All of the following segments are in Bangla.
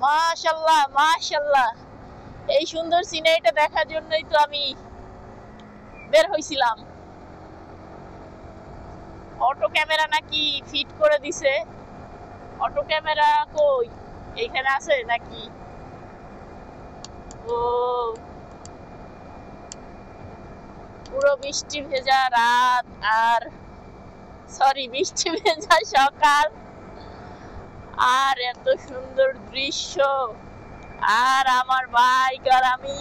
মাশাআল্লাহ মাশাআল্লাহ, এই সুন্দর সিনারিটা দেখার জন্যই তো আমি বের হইছিলাম। অটো ক্যামেরা নাকি ফিট করে দিছে। অটো ক্যামেরা কই, এইখানে আছে নাকি? ও পুরো বৃষ্টি ভেজা রাত, আর সরি বৃষ্টি ভেজা সকাল, আর এত সুন্দর দৃশ্য, আর আমার বাইক আর আমি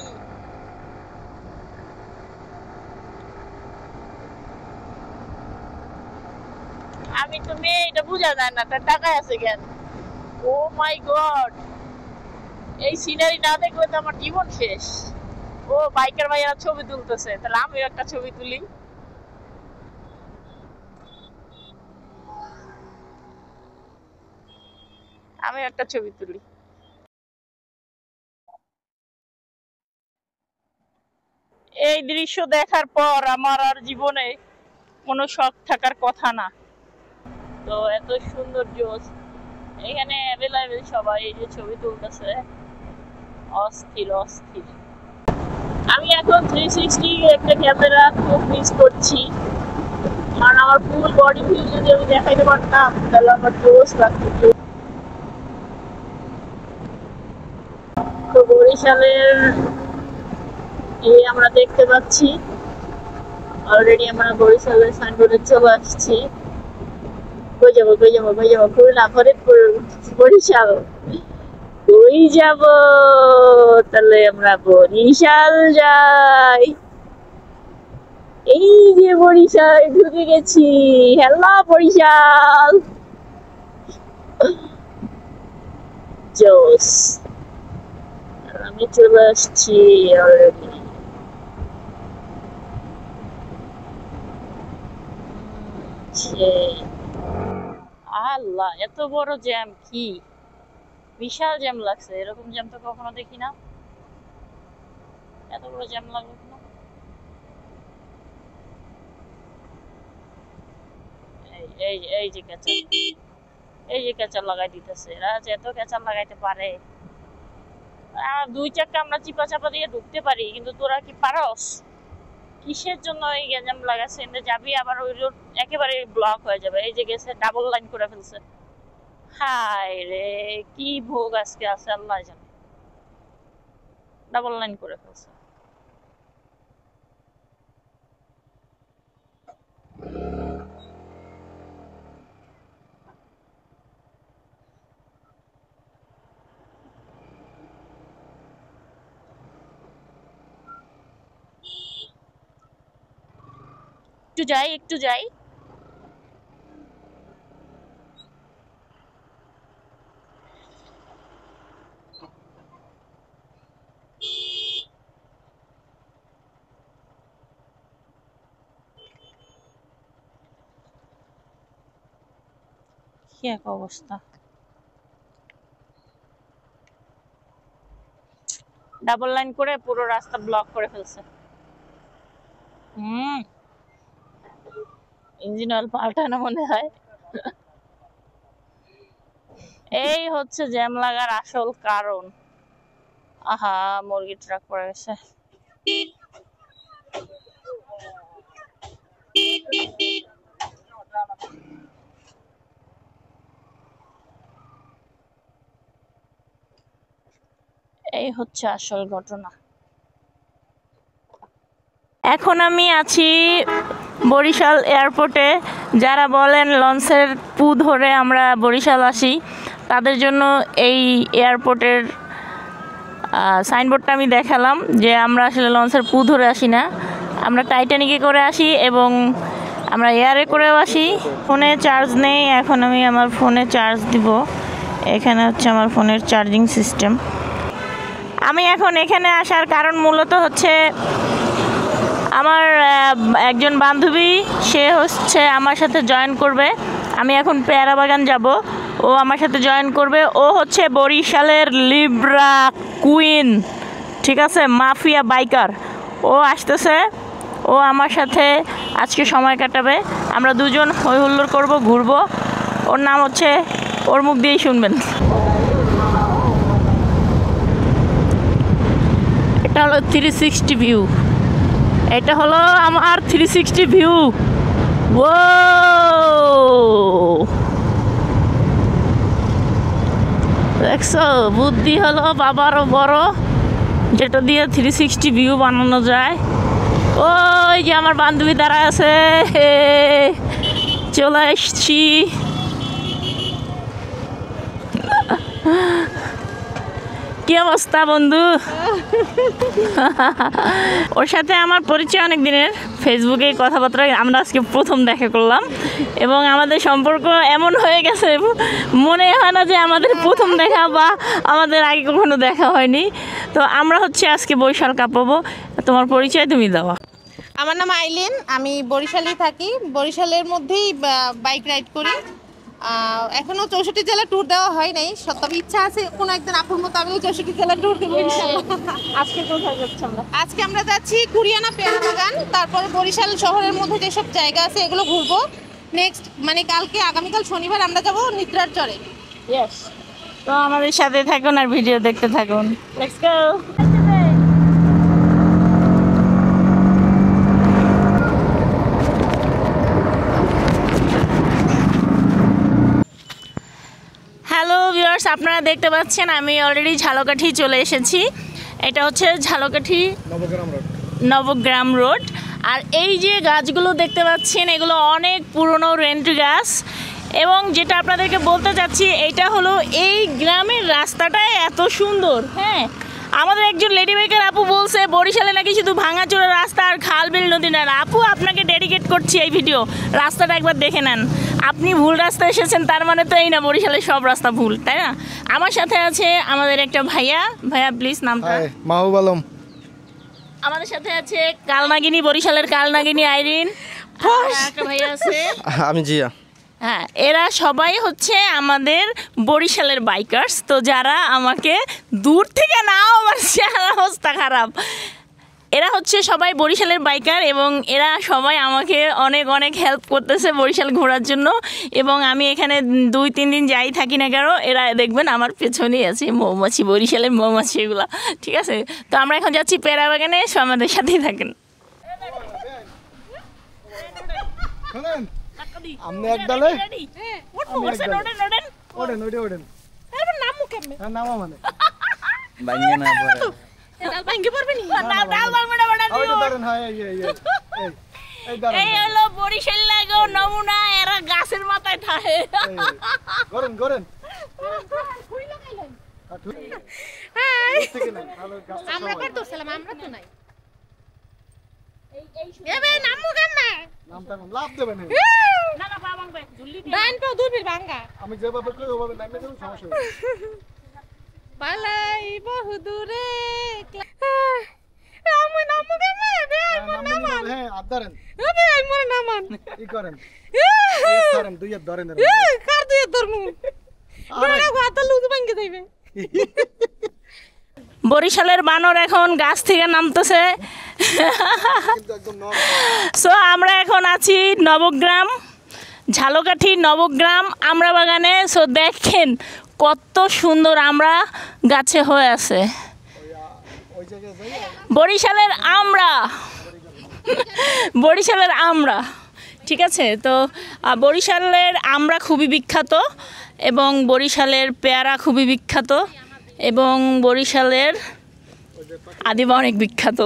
তো মেয়ে, এটা বোঝা যায় না তার টাকায় আছে কেন। ও মাই গড, এই সিনারি না দেখলে তো আমার জীবন শেষ। ও বাইকের ভাইয়া ছবি তুলতেছে, তাহলে আমিও একটা ছবি তুলি। আমি একটা ছবি তুলি। এই দৃশ্য দেখার পর আমার আর জীবনে কোনো শখ থাকার কথা না। তো এত সুন্দর জোস এখানে অ্যাভেলেবেল, সবাই এই যে ছবি তুলতেছে, অস্থির অস্থির। আমি এখন 360 একটা ক্যামেরা খুব মিস করছি, কারণ আমার ফুল বডি ভিউ যদি আমি দেখাইতে পারতাম তাহলে আমার জোস লাগতো। তো বরিশালের এই আমরা দেখতে পাচ্ছি, অলরেডি আমরা বরিশালের সাইনবোর্ডে চলে আসছি। কই যাবো খুলনা, ফরিদপুর, বরিশাল, কই যাব? তাহলে আমরা বরিশাল যাই। এই যে বরিশাল ঢুকে গেছি। হ্যালো বরিশাল, জোস। আমি চলে আসছি অলরেডি। আল্লাহ, এত বড় জ্যাম, কি বিশাল জ্যাম লাগছে। এরকম জ্যাম তো কখনো দেখি না। এত বড় জ্যাম লাগলো কেন? এই যে কেঁচা, এই যে কেঁচা লাগাই দিতেছে। এরা যে এত কেঁচা লাগাইতে পারে। আর দুই চাক্কা আমরা চিপা চাপা দিয়ে ঢুকতে পারি, কিন্তু তোরা কি পারস? কিসের জন্য এই জ্যাম লাগাচ্ছে? যাবি আবার ওই রোড একেবারে ব্লক হয়ে যাবে। এই যে গেছে, ডাবল লাইন করে ফেলছে। হায় রে, কি ভোগ আজকে আছে আল্লাহ জানে। ডাবল লাইন করে ফেলছে। একটু যাই। কি এক অবস্থা, ডাবল লাইন করে পুরো রাস্তা ব্লক করে ফেলছে। ইঞ্জিন অয়েল পাল্টানো মনে হয়। এই হচ্ছে জ্যাম লাগার আসল কারণ। আহা, মুরগি ট্রাক পড়ে গেছে। এই হচ্ছে আসল ঘটনা। এখন আমি আছি বরিশাল এয়ারপোর্টে। যারা বলেন লঞ্চের পু ধরে আমরা বরিশাল আসি, তাদের জন্য এই এয়ারপোর্টের সাইনবোর্ডটা আমি দেখালাম যে আমরা আসলে লঞ্চের পু ধরে আসি না, আমরা টাইটানিকে করে আসি এবং আমরা এয়ারে করেও আসি। ফোনে চার্জ নেই, এখন আমি আমার ফোনে চার্জ দিব। এখানে হচ্ছে আমার ফোনের চার্জিং সিস্টেম। আমি এখন এখানে আসার কারণ মূলত হচ্ছে আমার একজন বান্ধবী, সে হচ্ছে আমার সাথে জয়েন করবে। আমি এখন পেয়ারা বাগান যাব, ও আমার সাথে জয়েন করবে। ও হচ্ছে বরিশালের লিব্রা কুইন, ঠিক আছে, মাফিয়া বাইকার। ও আসতেছে, ও আমার সাথে আজকে সময় কাটাবে। আমরা দুজন হই হুল্লোড় করবো, ঘুরবো। ওর নাম হচ্ছে, ওর মুখ দিয়েই শুনবেন। 360 ভিউ, এটা হলো আমার 360 ভিউ। ও দেখছো, বুদ্ধি হলো বাবারও বড়, যেটা দিয়ে 360 ভিউ বানানো যায়। ওই যে আমার বান্ধবী দাঁড়ায় আছে, চলে এসছি। কি অবস্থা বন্ধু? ওর সাথে আমার পরিচয় অনেক দিনের, ফেসবুকে কথাবার্তা, আমরা আজকে প্রথম দেখা করলাম এবং আমাদের সম্পর্ক এমন হয়ে গেছে মনে হয় না যে আমাদের প্রথম দেখা বা আমাদের আগে কখনো দেখা হয়নি। তো আমরা হচ্ছে আজকে বরিশাল কাঁপাবো। তোমার পরিচয় তুমি দাও। আমার নাম আইলিন, আমি বরিশালেই থাকি। বরিশালের মধ্যেই বাইক রাইড করি। এখনো 64 জেলা ট্যুর দেওয়া হয় নাই, তবে ইচ্ছা আছে কোনো একদিন আপুর মতো আমিও 64 জেলা ট্যুর দেবো ইনশাআল্লাহ। আজকে কোথায় যাচ্ছি আমরা? আজকে আমরা যাচ্ছি কুরিয়ানা পেয়ারা বাগান, তারপরে বরিশাল শহরের মধ্যে যেসব জায়গা আছে এগুলো ঘুরবো। নেক্সট মানে কালকে, আগামীকাল শনিবার আমরা যাবো নিদ্রার চরে। ইয়েস, তো আমাদের সাথে থাকুন আর ভিডিও দেখতে থাকুন। Let's go. হ্যালো ভিউয়ার্স, আপনারা দেখতে পাচ্ছেন আমি অলরেডি ঝালকাঠি চলে এসেছি। এটা হচ্ছে ঝালকাঠি নবগ্রাম রোড। আর এই যে গাছগুলো দেখতে পাচ্ছেন এগুলো অনেক পুরনো রেন্ট গাছ। এবং যেটা আপনাদেরকে বলতে চাচ্ছি, এইটা হলো এই গ্রামের রাস্তাটাই এত সুন্দর। হ্যাঁ, আমাদের একজন লেডি বাইকার আপু বলছে বরিশালে নাকি শুধু ভাঙাচোরা রাস্তা আর খাল বিল নদী না। আপু, আপনাকে ডেডিকেট করছি এই ভিডিও, রাস্তাটা একবার দেখে নেন। আপনি ভুল রাস্তায় এসেছেন, তার মানে তো এই না বরিশালের সব রাস্তা ভুল, তাই না? আমার সাথে আছে আমাদের একটা ভাইয়া প্লিজ নামটা। মাহবুব আলম। আমাদের সাথে আছে কালনাগিনী, বরিশালের কালনাগিনী আইরিন। একটা ভাইয়া আছে, আমি জিয়া। হ্যাঁ, এরা সবাই হচ্ছে আমাদের বরিশালের বাইকার্স। তো যারা আমাকে দূর থেকে নাও, আমার চেহারা অবস্থা খারাপ, এরা হচ্ছে সবাই বরিশালের বাইকার এবং এরা সবাই আমাকে অনেক অনেক হেল্প করতেছে বরিশাল ঘোরার জন্য। এবং আমি এখানে 2-3 দিন যাই থাকি না কেন, এরা দেখবেন আমার পেছনেই আছে মৌমাছি, বরিশালের মৌমাছি এগুলা। ঠিক আছে, তো আমরা এখন যাচ্ছি পেয়ারা বাগানে, আমাদের সাথেই থাকেন। আপনি এক দলে এই হলো বরিশাল লাগো নমুনা, এরা গাছের মাথায় থাকে। আমরা করতেছিলাম, আমরা তো নাই। আমি যেভাবে কই ওভাবে নামে দেব, সমস্যা নেই। পালাই বহু দূরে আমি নামু কেমনে বে আমার নামান। হ্যাঁ, আদারেন বে আমার নামান কি করেন? ধরেন, দুই হাত ধরেন। কার দিয়ে ধরমু? আরে গাতা লুজ ভাঙে যাইবে। বরিশালের বানর এখন গাছ থেকে নামতেছে। সো আমরা এখন আছি নবগ্রাম, ঝালকাঠি নবগ্রাম আমরা বাগানে। সো দেখেন কত সুন্দর আমরা গাছে হয়ে আছে। বরিশালের আমরা, বরিশালের আমরা, ঠিক আছে। তো বরিশালের আমরা খুবই বিখ্যাত এবং বরিশালের পেয়ারা খুবই বিখ্যাত এবং বরিশালের আদিবা অনেক বিখ্যাত।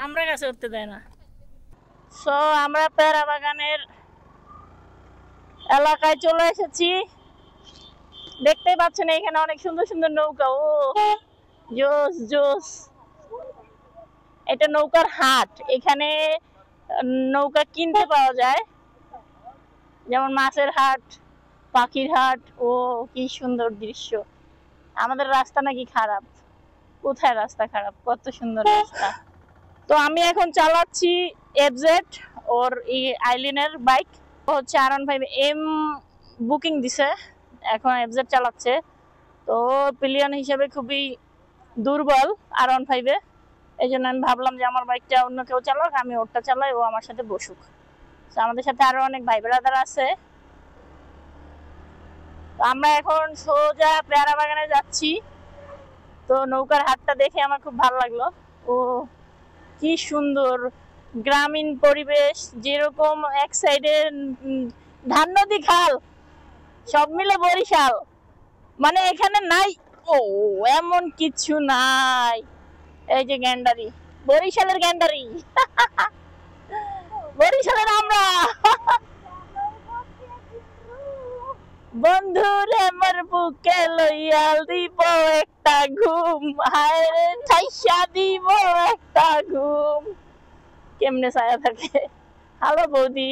আমরা গাছে উঠতে দেয় না। সো আমরা পেয়ারা বাগানের এলাকায় চলে এসেছি। দেখতেই পাচ্ছেন এখানে অনেক সুন্দর সুন্দর নৌকা। ও জোস জোস, এটা নৌকার হাট। এখানে নৌকা কিনতে পাওয়া যায়, যেমন মাছের হাট, পাখির হাট। ও কি সুন্দর দৃশ্য। আমাদের রাস্তা নাকি খারাপ? কোথায় রাস্তা খারাপ? কত সুন্দর রাস্তা। তো আমি এখন চালাচ্ছি এফজেড, ওর এই আইলিনের বাইক হচ্ছে R15M বুকিং দিছে, এখন এফজেড চালাচ্ছে। তো পিলিয়ন হিসেবে খুবই দুর্বল R15-এ, এই জন্য আমি ভাবলাম যে আমার বাইকটা অন্য কেউ চালাক, আমি ওরটা চালাই, ও আমার সাথে বসুক। তো আমাদের সাথে আরো অনেক ভাই ব্রাদার আছে। আমরা এখন সোজা পেয়ারা বাগানে যাচ্ছি। তো নৌকার হাটটা দেখে আমার খুব ভালো লাগলো। ও কি সুন্দর গ্রামীণ পরিবেশ, যেরকম এক সাইডে ধান নদী খাল, সব মিলে বরিশাল। মানে এখানে নাই ও এমন কিছু নাই। এই যে গ্যান্ডারি, বরিশালের গ্যান্ডারি, বরিশালের আমরা। বন্ধুরে মোর বুকে লইয়াল দিব একটা ঘুম, হায়রে ঠাইসা দিব একটা ঘুম। কেমনে ছায়া থাকে। হ্যালো বৌদি।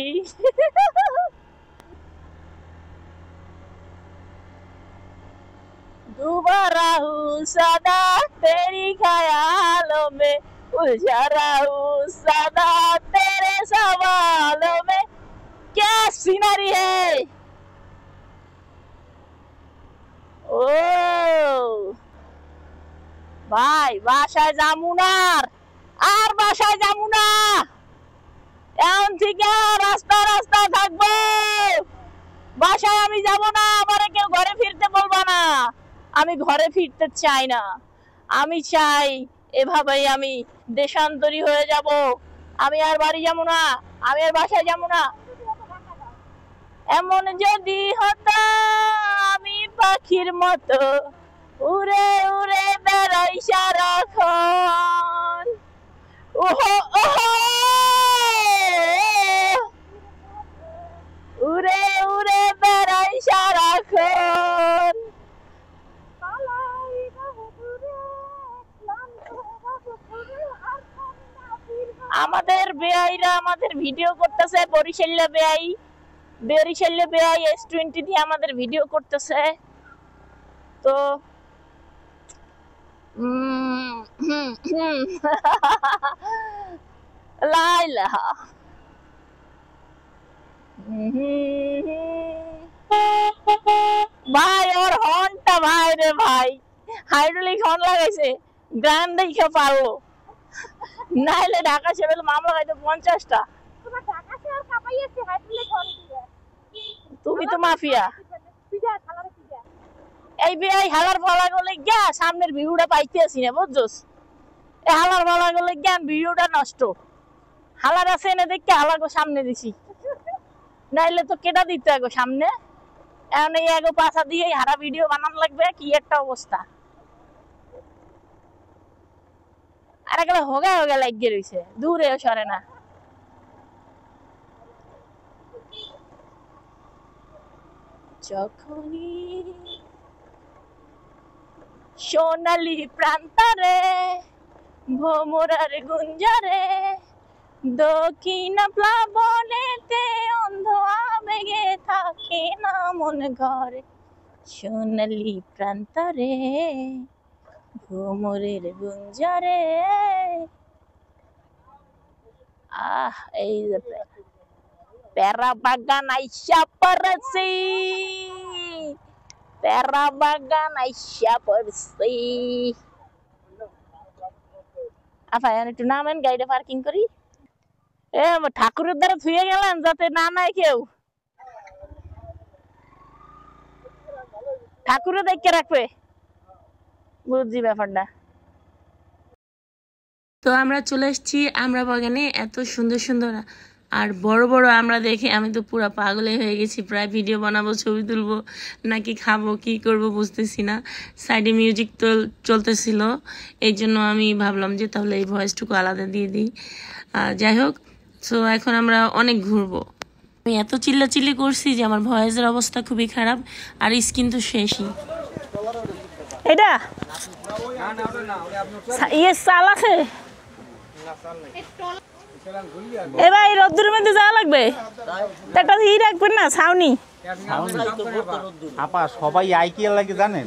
दोबारा हूँ सदा तेरी ख्यालों में, उलझा रहा हूँ सदा तेरे सवालों में। क्या सीनरी है। ও ভাই বাসায় যামু না, আর বাসায় যামু না, এখন থেকে রাস্তা রাস্তা থাকবো। বাসায় আমি যাব না, আমারে কেউ ঘরে ফিরতে বলবা না। আমি ঘরে ফিরতে চাই না, আমি চাই এভাবেই আমি দেশান্তরী হয়ে যাব। আমি আর বাড়ি যাবো না, আমি আর বাসায় যাবো না। এমন যদি হতো আমি পাখির মতো উড়ে উড়ে বেড়াই সারাক্ষণ। ওহো ওহো উড়ে উড়ে বেড়াই সারাক্ষণ। আমাদের বেআইরা আমাদের ভিডিও করতেছে, বরিশাল্লা বেআই, বরিশাল্লা বেআই S20 দিয়ে আমাদের ভিডিও করতেছে। তো লাইলা ভাই ওর হর্নটা ভাই রে ভাই, হাইড্রোলিক হর্ন লাগাইছে, গান দেখে পারলো, নাইলে ঢাকা শহরে মামলা খাইতো 50টা। তুমি তো মাফিয়া। এই বেআই হালার ফলা গলে গিয়া সামনের ভিউটা পাইতে আসি না, বুঝছস? এই হালার ফলা গলে জ্ঞান ভিউটা নষ্ট। হালার আছে এনে দেখে হালার সামনে দিছি, নাইলে তো কেটা দিতে আগে সামনে। এখন এই আগে পাশা দিয়ে হারা ভিডিও বানানো লাগবে, কি একটা অবস্থা। আর একটা হোগা হোগা লাগিয়ে রয়েছে, দূরে সরে না। যখনই সোনালি প্রান্তরে ভোমরার গুঞ্জরে দক্ষিণ প্লাবনেতে অন্ধ আবেগে থাকে না মন ঘরে। সোনালি প্রান্তরে ভোমরের গুঞ্জরে। এই যে পেয়ারা বাগান আইসা পড়ছি, পেয়ারা বাগান আইসা পড়ছি। আফা একটু নামেন, গাড়িটা পার্কিং করি। এ ঠাকুরের দ্বারা ধুয়ে গেলেন যাতে না নাই কেউ, ঠাকুরে দেখে রাখবে, বুঝছি ব্যাপারটা। তো আমরা চলে এসেছি আমরা বাগানে। এত সুন্দর সুন্দর আর বড় বড় আমরা দেখে আমি তো পুরো পাগলে হয়ে গেছি। প্রায় ভিডিও বানাবো, ছবি তুলবো, নাকি খাবো, কি করব বুঝতেছি না। সাইডে মিউজিক তো চলতেছিল, এই জন্য আমি ভাবলাম যে তাহলে এই ভয়েসটুকু আলাদা দিয়ে দিই। যাই হোক, তো এখন আমরা অনেক ঘুরবো। আমি এত চিল্লাচিল্লি করছি যে আমার ভয়েসের অবস্থা খুবই খারাপ, আর স্কিন তো শেষই। এটা ইয়ে চাল আছে এবার এই রোদ্দুরের মধ্যে যাওয়া লাগবে, একটা ই রাখবেন না ছাউনি। আপা সবাই আইকিয়া লাগে জানেন,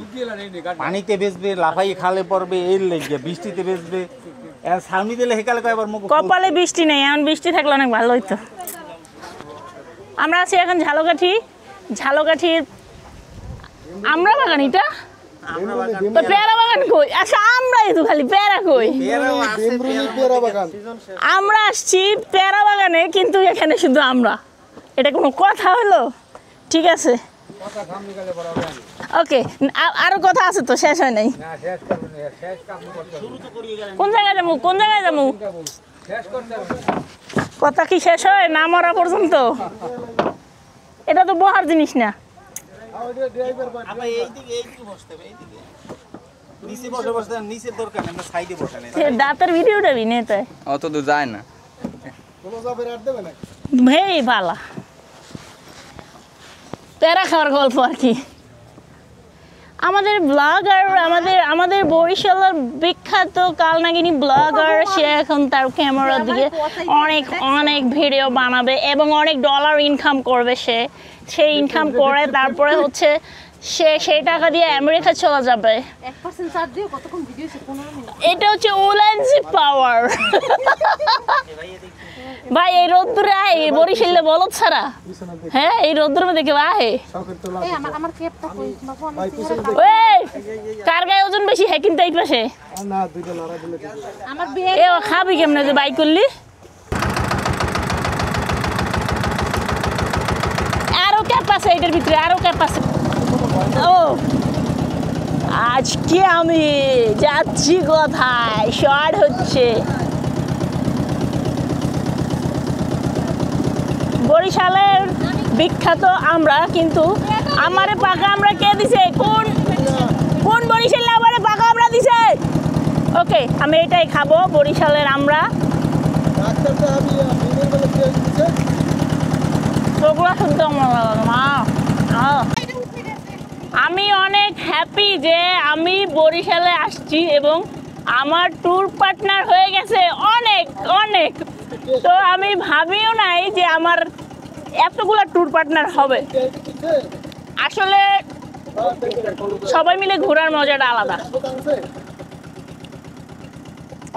পানিতে বেচবে, লাফাই খালে পড়বে, এর লেগে বৃষ্টিতে বেচবে, ছাউনি দিলে হেকালে কয়বার মুখ। কপালে বৃষ্টি নেই, এখন বৃষ্টি থাকলে অনেক ভালো হইতো। আমরা আছি এখন ঝালকাঠি, ঝালকাঠির আমরা বাগান। এটা তো পেয়ারা বাগান কই? আচ্ছা আমরাই তো খালি পেয়ারা কই? আমরা আসছি পেয়ারা বাগানে, কিন্তু এখানে শুধু আমরা। এটা কোনো কথা হলো? ঠিক আছে, ওকে, আরো কথা আছে তো, শেষ হয় নাই। কোন জায়গায় যাবো, কোন জায়গায় যাবো? কথা কি শেষ হয় না মরা পর্যন্ত? এটা তো বহার জিনিস না। দাঁতের ভিডিওটা বি নেই, অত দূর যায় না। ভেই ভালা প্যারা খাওয়ার গল্প আর কি। আমাদের ব্লগার, আমাদের বরিশালের বিখ্যাত কালনাগিনী ব্লগার, সে এখন তার ক্যামেরার দিকে অনেক অনেক ভিডিও বানাবে এবং অনেক ডলার ইনকাম করবে। সে ইনকাম করে তারপরে হচ্ছে সেই টাকা দিয়ে আমেরিকা চলে যাবে। এটা হচ্ছে উলানজি পাওয়ার। ভাই এই রোদ্দুরে আয়, বরিশালে বলদ ছাড়া, হ্যাঁ এই রোদ্দুর মধ্যে কেউ আহে? কার গায়ে ওজন বেশি, হ্যাঁ কিন্তু এই পাশে খাবি কেমনে যে বাইক করলি? আরো ক্যাপ আছে এটার ভিতরে, আরো ক্যাপ আছে। ও আজকে আমি যাচ্ছি কোথায়, শর্ট হচ্ছে। বরিশালের বিখ্যাত আমরা, কিন্তু আমারে পাকা আমরা কে দিছে? কোন বরিশালে আমারে পাকা আমরা দিছে? ওকে, আমি এটাই খাবো, বরিশালের আমরা। শুনতে আমি অনেক হ্যাপি যে আমি বরিশালে আসছি এবং আমার ট্যুর পার্টনার হয়ে গেছে অনেক অনেক। তো আমি ভাবিও নাই যে আমার এতগুলা ট্যুর পার্টনার হবে। আসলে সবাই মিলে ঘোরার মজাটা আলাদা।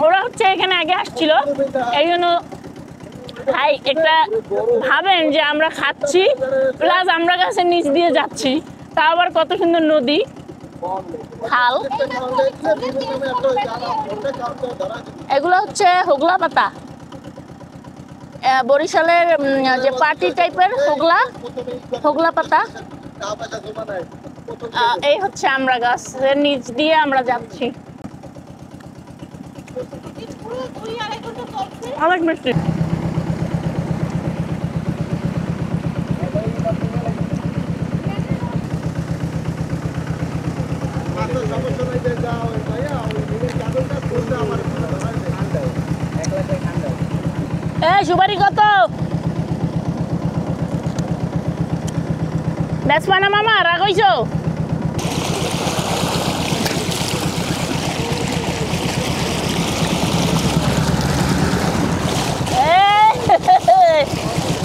ওরা হচ্ছে এখানে আগে আসছিল, এই জন্য ভাই একটা ভাবেন যে আমরা খাচ্ছি প্লাস আমরা কাছে নিচ দিয়ে যাচ্ছি, তা আবার কত সুন্দর নদী, খাল। এগুলো হচ্ছে হোগলা পাতা, বরিশালের যে পার্টি টাইপের হোগলা পাতা। এই হচ্ছে আমরা গাছের নিচ দিয়ে আমরা যাচ্ছি। অনেক মিষ্টি। সুপারি কত? বেচবা না মামা, রাগ হইছো?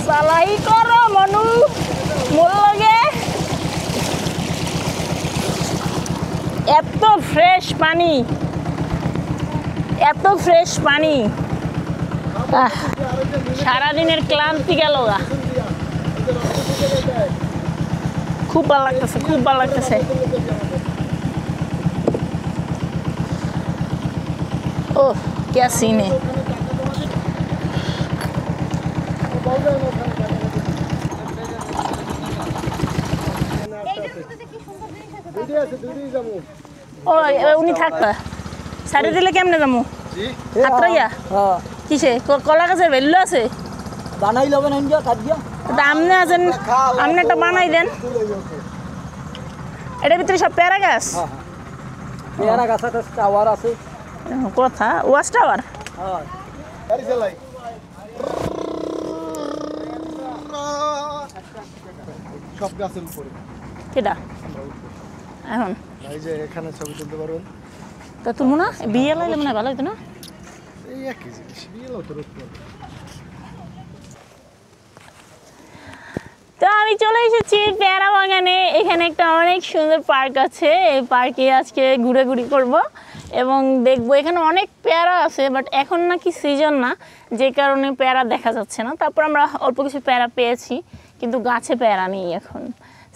চালাই করো মনু মোর লগে। এত ফ্রেশ পানি, এত ফ্রেশ পানি, সারাদিনের ক্লান্তি গেল। খুব ভালো লাগতেছে, খুব ভালো লাগতেছে। ও क्या सीन है। ও উনি থাকবা সাইডে দিলে কেমনে যাবো? হাতরাইয়া কিসে কলা গাছের ভ্যালু আছে? বানাই লবেন আমনে আছেন, আপনি একটা বানাই দেন। এটার ভিতরে সব পেয়ারা গাছ, পেয়ারা গাছ আছে, টাওয়ার আছে। কথা ওয়াচ টাওয়ার। সব গাছের উপরে কেডা এখন এই যে এখানে ছবি তুলতে পারবেন। তা তুলবো না, বিয়ে লাইলে মনে হয় ভালো হতো না? এই একই জিনিস, বিয়েও তো রোদ। তো আমি চলে এসেছি পেয়ারা বাগানে। এখানে একটা অনেক সুন্দর পার্ক আছে, এই পার্কে আজকে ঘুরাঘুরি করব এবং দেখবো। এখানে অনেক পেয়ারা আছে, বাট এখন নাকি সিজন না, যে কারণে পেয়ারা দেখা যাচ্ছে না। তারপর আমরা অল্প কিছু পেয়ারা পেয়েছি, কিন্তু গাছে পেয়ারা নেই। এখন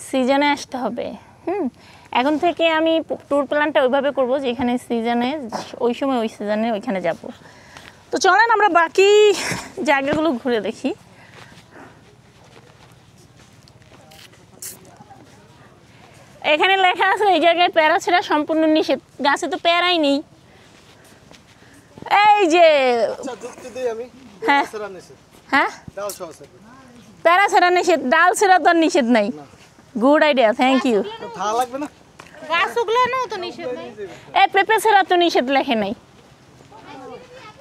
সিজনে আসতে হবে। এখন থেকে আমি ট্যুর প্ল্যানটা ওইভাবে করবো যে এখানে সিজনে, ওই সময় ওই সিজনে ওইখানে যাব। তো চলেন আমরা বাকি জায়গাগুলো ঘুরে দেখি। এখানে লেখা আছে এই জায়গায় পেয়ারা ছেঁড়া সম্পূর্ণ নিষেধ, গাছে তো পেয়ারাই নেই। এই যে হ্যাঁ হ্যাঁ পেয়ারা ছেঁড়া নিষেধ, ডাল ছেঁড়া তো আর নিষেধ নাই। Good idea, thank you. গাছগুলো তো নিষেধ নেই। এই পেঁপে ছেঁড়া তো নিষেধ লেখে নাই,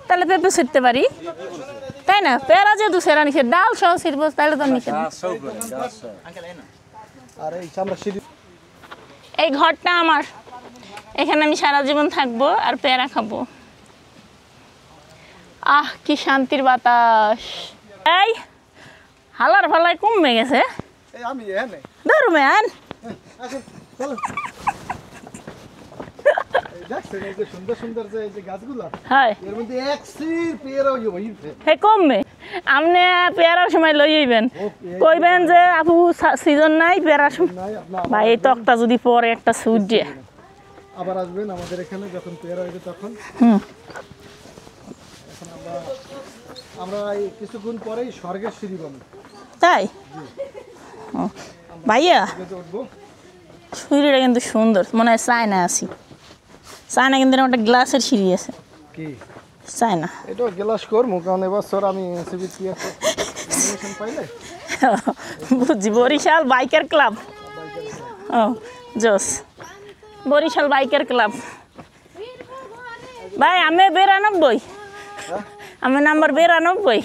তাহলে পেঁপে ছিঁড়তে পারি তাই না? পেয়ারা যেহেতু ছেঁড়া নিষেধ, ডাল সহ ছিঁড়বো তাহলে তো নিষেধ। এই ঘরটা আমার, এখানে আমি সারা জীবন থাকবো আর পেয়ারা খাবো। আহ কি শান্তির বাতাস। এই হালার ফালায় কমে গেছে ধরু মেয়ান। কমবে আপনি পেয়ারার সময় লই যাইবেন, কইবেন যে আপু সিজন নাই পেয়ারার সময়। ভাই এই তকটা যদি পরে একটা সুট দিয়ে আবার আসবেন আমাদের এখানে যখন পেয়ারা হইবে তখন। আমরা কিছুক্ষণ পরেই স্বর্গের সিঁড়ি বানাবো। তাই ভাইয়া সিঁড়িটা কিন্তু সুন্দর, মনে হয় চায়না আছি। চায়না কিন্তু একটা গ্লাসের সিঁড়ি আছে কি চায়না। এটা গ্লাস করবো কারণ এবছর আমি এনসিবিটি পাইলে বুঝছি। বরিশাল বাইকার ক্লাব, ও জোস বরিশাল বাইকার ক্লাব। ভাই আমি 92, আমি নাম্বার 92,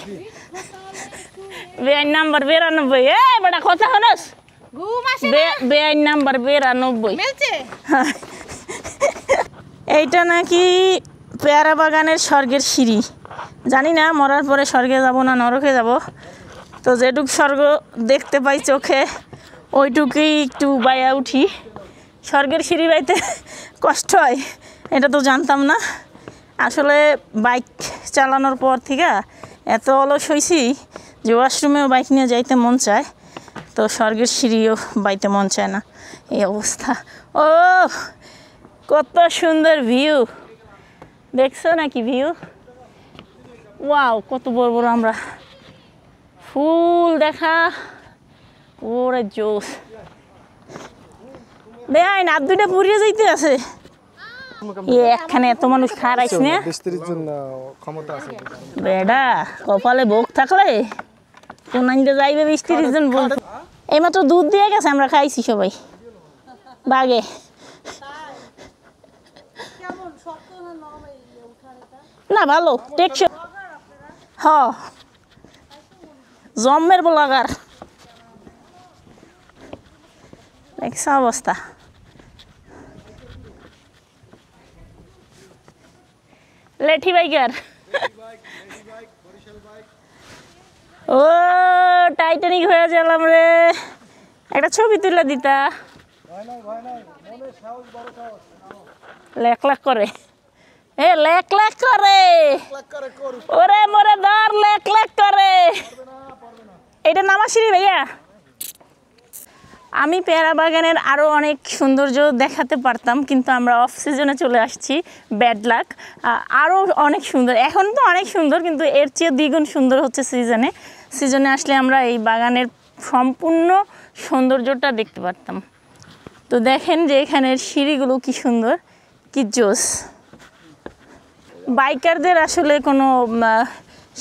বেআইন নাম্বার 92। এ বেটা কথা হনস, বেআইন নাম্বার 92। এইটা নাকি পেয়ারা বাগানের স্বর্গের সিঁড়ি। জানি না মরার পরে স্বর্গে যাব না নরকে যাব, তো যেটুক স্বর্গ দেখতে পাই চোখে ওইটুকুই একটু বাইয়া উঠি। স্বর্গের সিঁড়ি বাইতে কষ্ট হয় এটা তো জানতাম না। আসলে বাইক চালানোর পর থেকে এত অলস হয়েছি যে ওয়াশরুমেও বাইক নিয়ে যাইতে মন চায়, তো স্বর্গের সিঁড়িও বাইতে মন চায় না, এই অবস্থা। ও কত সুন্দর ভিউ দেখছো নাকি ভিউ? ওয়াও কত বড় বড় আমরা ফুল দেখা, ওরে জোস। বেআইন আর দুইটা পুড়িয়ে যাইতে আছে। একখানে এত মানুষ খারাইস না, বেডা কপালে ভোগ থাকলে কোন আনতে যাইবে 20-30 জন বল। এইমাত্র দুধ দিয়ে গেছে, আমরা খাইছি সবাই বাগে। না ভালো টেকসই, হ জম্মের ব্লগার দেখছ অবস্থা। লেঠি বাইকার ও টাইটানিক হয়ে গেলাম রে, একটা ছবি তুলে দিতা। লেখ লেখ করে, এ লেখ লেখ করে, ওরে মোরে ধর লেখ লেখ করে। এটা নামাসিরি ভাইয়া। আমি পেয়ারা বাগানের আরও অনেক সৌন্দর্য দেখাতে পারতাম, কিন্তু আমরা অফ সিজনে চলে আসছি, ব্যাড লাক। আরও অনেক সুন্দর, এখন তো অনেক সুন্দর, কিন্তু এর চেয়ে দ্বিগুণ সুন্দর হচ্ছে সিজনে। সিজনে আসলে আমরা এই বাগানের সম্পূর্ণ সৌন্দর্যটা দেখতে পারতাম। তো দেখেন যে এখানের সিঁড়িগুলো কি সুন্দর, কি জোস। বাইকারদের আসলে কোনো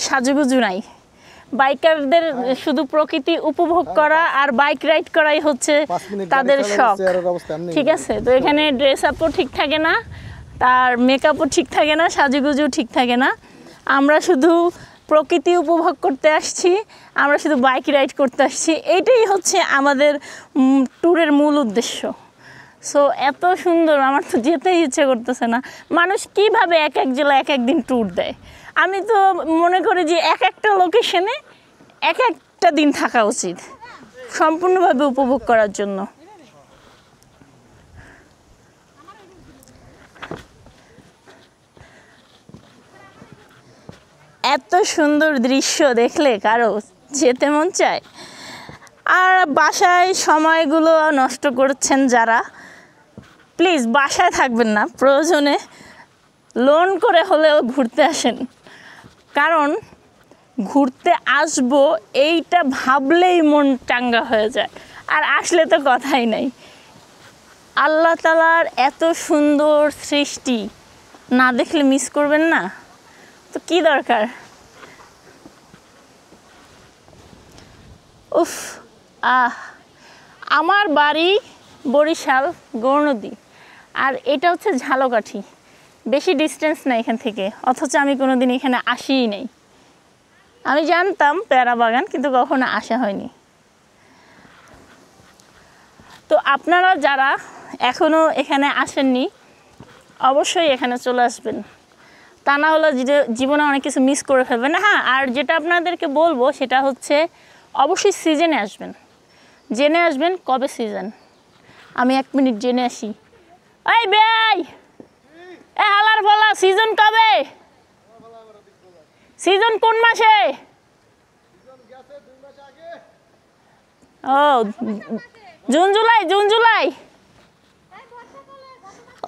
সাজুগুজু নাই, বাইকারদের শুধু প্রকৃতি উপভোগ করা আর বাইক রাইড করাই হচ্ছে তাদের শখ, ঠিক আছে? তো এখানে ড্রেস আপও ঠিক থাকে না, তার মেকআপও ঠিক থাকে না, সাজুগুজু ঠিক থাকে না। আমরা শুধু প্রকৃতি উপভোগ করতে আসছি, আমরা শুধু বাইক রাইড করতে আসছি, এইটাই হচ্ছে আমাদের ট্যুরের মূল উদ্দেশ্য। সো এত সুন্দর, আমার তো যেতেই ইচ্ছে করতেছে না। মানুষ কিভাবে এক এক জেলায় এক একদিন ট্যুর দেয়? আমি তো মনে করি যে এক একটা লোকেশনে এক একটা দিন থাকা উচিত সম্পূর্ণভাবে উপভোগ করার জন্য। এত সুন্দর দৃশ্য দেখলে কারো যেতে মন চায়। আর বাসায় সময়গুলো নষ্ট করছেন যারা, প্লিজ বাসায় থাকবেন না, প্রয়োজনে লোন করে হলেও ঘুরতে আসেন। কারণ ঘুরতে আসবো এইটা ভাবলেই মন চাঙ্গা হয়ে যায়, আর আসলে তো কথাই নাই। আল্লাহ তাআলার এত সুন্দর সৃষ্টি না দেখলে মিস করবেন না? তো কি দরকার? উফ আমার বাড়ি বরিশাল গৌরনদী, আর এটা হচ্ছে ঝালকাঠি। বেশি ডিস্টেন্স না এখান থেকে, অথচ আমি কোনোদিন এখানে আসিই নাই। আমি জানতাম পেয়ারা বাগান, কিন্তু কখনো আসা হয়নি। তো আপনারা যারা এখনও এখানে আসেননি অবশ্যই এখানে চলে আসবেন, তা না হলে জীবনে অনেক কিছু মিস করে ফেলবেন। হ্যাঁ, আর যেটা আপনাদেরকে বলবো সেটা হচ্ছে অবশ্যই সিজনে আসবেন, জেনে আসবেন কবে সিজন। আমি 1 মিনিট জেনে আসি। এই ভাই, এ হালার ফলা সিজন কবে? সিজন কোন মাসে? ও জুন জুলাই।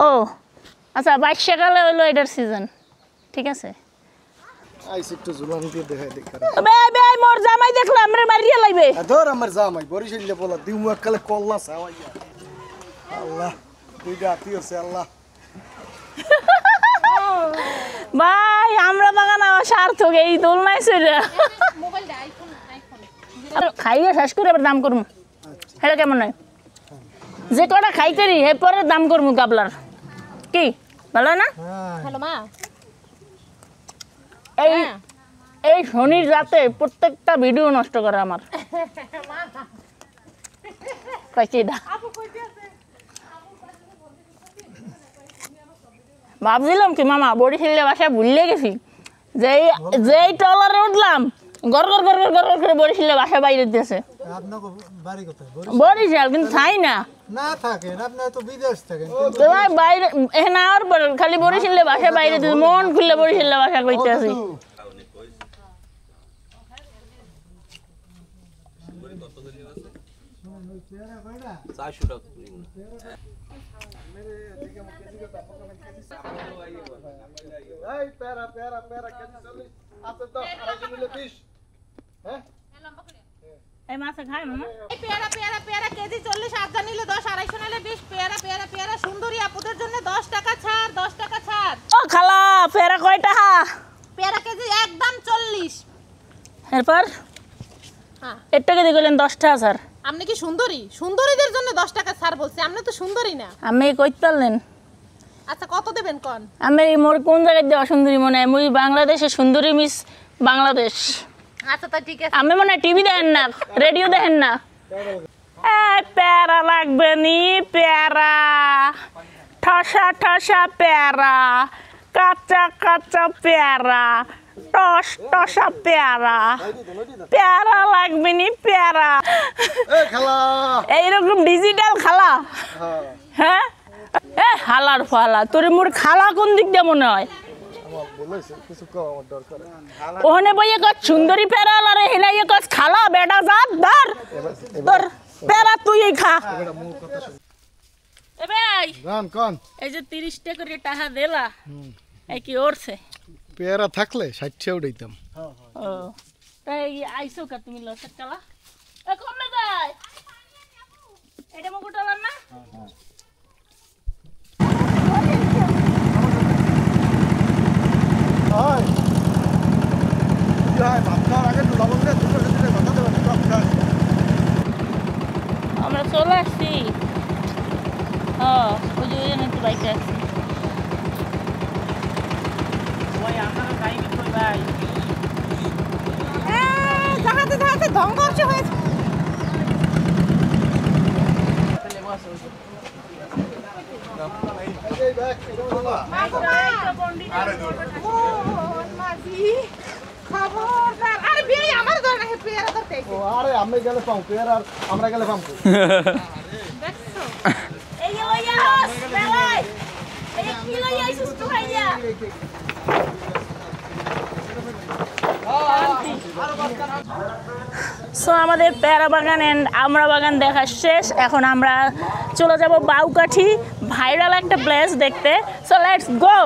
ও আচ্ছা, বর্ষাকালে হইলো এটার সিজন। ঠিক আছে, আইসি একটু জুলান দিয়ে দেখাই দেখ। বে মোর জামাই দেখলাম রে মারিয়া লাইবে। ধর আমার জামাই বরিশালে বলা দিমু এককালে কল্লা সাওয়াইয়া। আল্লাহ দুইটা আতি আছে আল্লাহ। ভাই আমরা বাগান আমার সার্থক, এই দোলনায় সেটা মোবাইলটা আইফোন খাইয়ে শেষ করে আবার দাম করবো। হ্যাঁ কেমন নয়, যে কটা খাইতেরি এরপরে দাম করবো গাবলার। কি ভালো না? হ্যালো মা। এই শনির রাতে প্রত্যেকটা ভিডিও নষ্ট করে আমার। ভাবছিলাম কি মামা বরিশালের বাসায় ভুলে গেছি, যেই ট্রলারে উঠলাম গর গর গর গর গর করে বরিশালের বাসা বাইরে দিয়েছে। বরিশাল কিন্তু থাই না থাকে, আপনারা তো বিদেশ থাকেন। তোমার বাইরে এখানে আর খালি বরিশালের বাসা বাইরে দিয়েছে, মন খুললে বরিশালের বাসা কইতে আছি। এই পেরা পেরা পেরা কেজি 40 আছে তো 250 মিলে 20। হ্যাঁ এই মাছে খায় মামা? এই পেয়ারা কেজি 40, আদা নিলে 10, 250 নিলে 20। পেয়ারা সুন্দরী আপুদের জন্য 10 টাকা ছাড়, 10 টাকা ছাড়। ও খালা পেয়ারা কয় টাকা? পেয়ারা কেজি একদম 40। এরপর হ্যাঁ, এর টাকা দিয়ে গেলেন 10 টাকা স্যার। আপনি কি সুন্দরী? সুন্দরীদের জন্য 10 টাকা ছাড় বলছি, আপনি তো সুন্দরী না। আমি কইতে পারলেন? আচ্ছা কত দেবেন কোন? আমি মোর কোন জায়গায় দেওয়া সুন্দরী মনে হয়? মুই বাংলাদেশের সুন্দরী মিস বাংলাদেশ। আচ্ছা তা ঠিক আছে। আমি মনে হয় টিভি দেখেন না, রেডিও দেখেন না। প্যারা লাগবে নি, প্যারা ঠসা ঠসা প্যারা, কাঁচা কাঁচা প্যারা, টস টসা প্যারা, প্যারা লাগবে নি প্যারা। এই খালা এইরকম ডিজিটাল খালা? হ্যাঁ এ হালার ফালা, তোর মোর খালা কোন দিক দিয়ে মনে হয়? আমার বলেছে কিছু কও আমার দরকার। ওখানে বইয়ে কত সুন্দরী প্যারা আলারে হেলাই কত খালা বেটা জাত ধর তোর প্যারা তুই খা। এ ভাই গান কোন এই যে 30 টাকা করে টাকা দেলা, এই কি ওরছে? পেয়ারা থাকলে 60 উঠাইতাম। ও তাই আইসো কা তুমি লসেট কালা? এ কমে যায় এটা মুকুটালার না? হাই হাই ভাবনার আগে লবণ দিয়ে দুটো দিলে কথা দেবেন না। আমরা চলে আসছি। ওই যে নাকি বাইকে আসছি। জাহাজে ধ্বংস হয়েছে। এই ব্যাগ এটা বাবা খবরদার, আরে বিয়ে আমার ধরে না পেয়ারা ধরতে। ও আরে আমি গেলে পাম পেয়ারা আর আমরা গেলে পাম। দেখছো এই যে ওই আস বেলাই এই কি লই আইছিস তো ভাইয়া? সো আমাদের পেয়ারা বাগান এন্ড আমড়া বাগান দেখা শেষ। এখন আমরা চলে যাব বাউকাঠি, ভাইরাল একটা প্লেস দেখতে। So let's go.